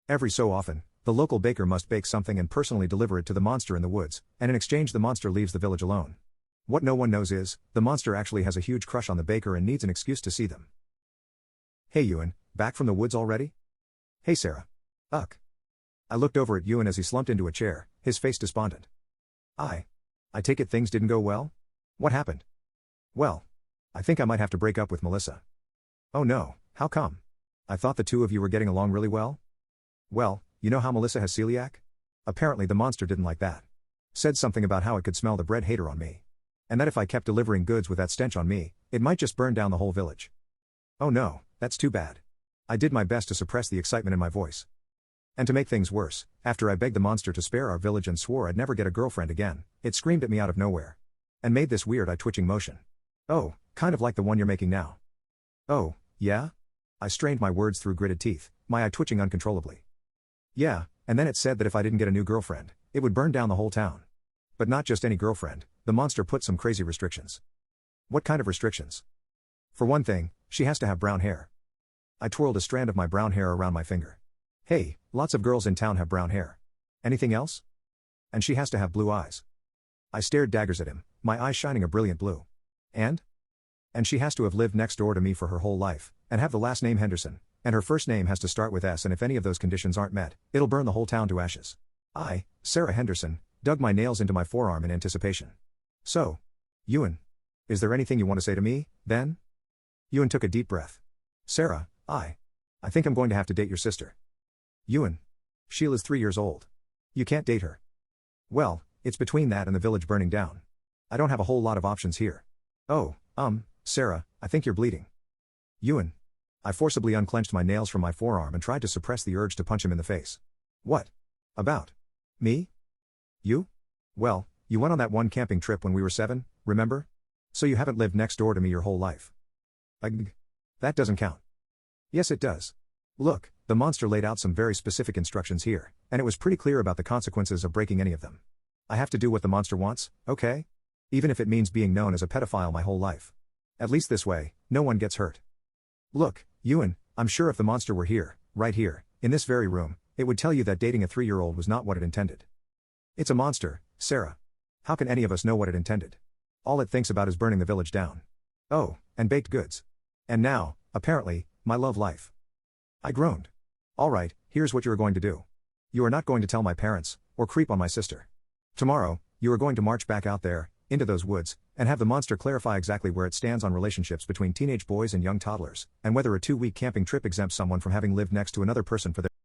Every so often, the local baker must bake something and personally deliver it to the monster in the woods, and in exchange the monster leaves the village alone. What no one knows is, the monster actually has a huge crush on the baker and needs an excuse to see them. Hey Ewan, back from the woods already? Hey Sarah. Uck. I looked over at Ewan as he slumped into a chair, his face despondent. I take it things didn't go well? What happened? Well, I think I might have to break up with Melissa. Oh no, how come? I thought the two of you were getting along really well? Well, you know how Melissa has celiac? Apparently the monster didn't like that. Said something about how it could smell the bread hater on me. And that if I kept delivering goods with that stench on me, it might just burn down the whole village. Oh no, that's too bad. I did my best to suppress the excitement in my voice. And to make things worse, after I begged the monster to spare our village and swore I'd never get a girlfriend again, it screamed at me out of nowhere. And made this weird eye-twitching motion. Oh, kind of like the one you're making now. Oh, yeah? I strained my words through gritted teeth, my eye twitching uncontrollably. Yeah, and then it said that if I didn't get a new girlfriend, it would burn down the whole town. But not just any girlfriend, the monster put some crazy restrictions. What kind of restrictions? For one thing, she has to have brown hair. I twirled a strand of my brown hair around my finger. Hey, lots of girls in town have brown hair. Anything else? And she has to have blue eyes. I stared daggers at him, my eyes shining a brilliant blue. And she has to have lived next door to me for her whole life, and have the last name Henderson, and her first name has to start with S, and if any of those conditions aren't met, it'll burn the whole town to ashes. I, Sarah Henderson, dug my nails into my forearm in anticipation. So, Ewan, is there anything you want to say to me, then? Ewan took a deep breath. Sarah, I think I'm going to have to date your sister. Ewan. Sheila's 3 years old. You can't date her. Well, it's between that and the village burning down. I don't have a whole lot of options here. Oh, Sarah, I think you're bleeding. Ewan. I forcibly unclenched my nails from my forearm and tried to suppress the urge to punch him in the face. What? About? Me? You? Well, you went on that one camping trip when we were 7, remember? So you haven't lived next door to me your whole life. That doesn't count. Yes it does. Look, the monster laid out some very specific instructions here, and it was pretty clear about the consequences of breaking any of them. I have to do what the monster wants, okay? Even if it means being known as a pedophile my whole life. At least this way, no one gets hurt. Look, Ewan, I'm sure if the monster were here, right here, in this very room, it would tell you that dating a 3-year-old was not what it intended. It's a monster, Sarah. How can any of us know what it intended? All it thinks about is burning the village down. Oh, and baked goods. And now, apparently, my love life. I groaned. All right, here's what you are going to do. You are not going to tell my parents, or creep on my sister. Tomorrow, you are going to march back out there, into those woods, and have the monster clarify exactly where it stands on relationships between teenage boys and young toddlers, and whether a 2-week camping trip exempts someone from having lived next to another person for their